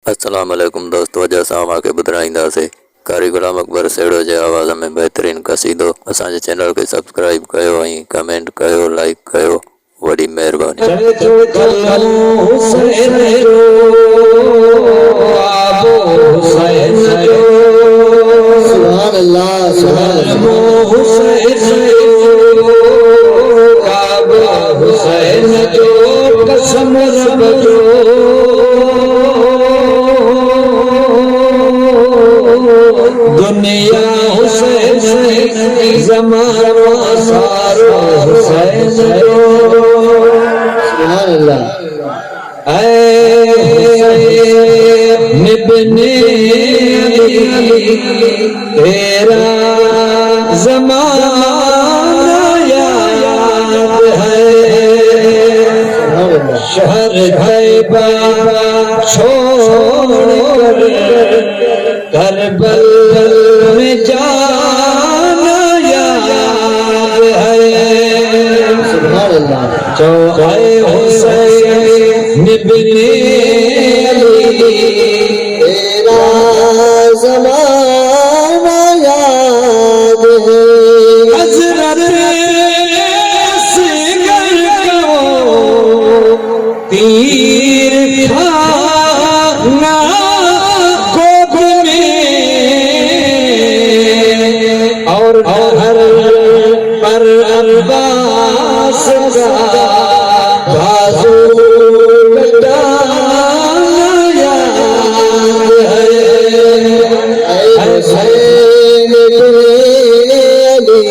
السلام علیکم دوستو، جیسا ہم آکے ॿुधाईंदा से कारी गुलाम अकबर सेड़ो जे आवाज़ में बहितरीन क़सीदो। असांजे चैनल खे सब्सक्राइब कयो ऐं कमेंट कयो, लाइक कयो, वॾी महिरबानी। सुभान अल्लाह, सुभान हुसैन जो कसम रब जो दुनिया हुसैन ज़मानो सारो हुसैन जो। सुभान अल्लाह। निबने तेरा ज़माना याद है, शहर तैयबा छोड़ कर करबल में जाना याद है। सुभान अल्लाह। जो आए हुसैन इब्ने अली तेरा ज़माना याद है। हज़रत असगर को तीर खाना गोद में और हर पर अब्बास का बाजू कटाना याद है। हुसैन इब्ने अली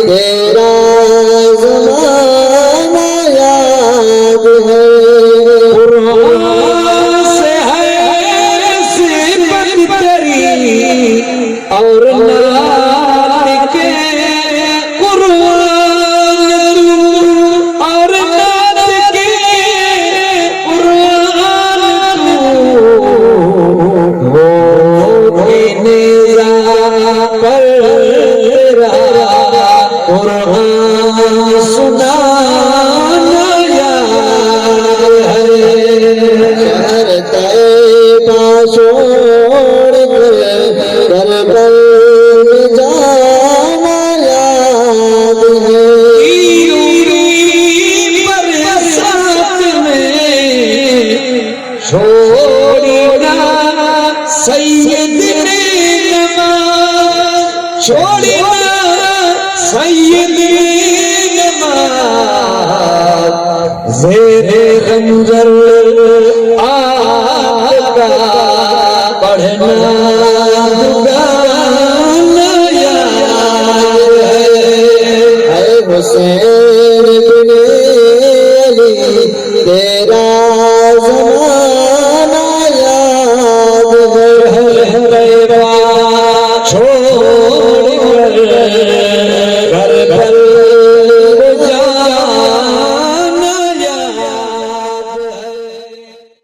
तेरा ज़माना याद है। कुरान से है सिफत तेरी और नात के कुरान तू और नात के कुरान तू वो निज़ा पर तेरा कुरान सुनाना याद है। शहर तैयबा छोड़ कर करबल में जाना याद है। बरसात में छोड़ना सैयद ने नमाज, छोड़ना सैयद ने नमाज, ज़ेरे खंजर आपका पढ़ना दुगाना याद है। हुसैन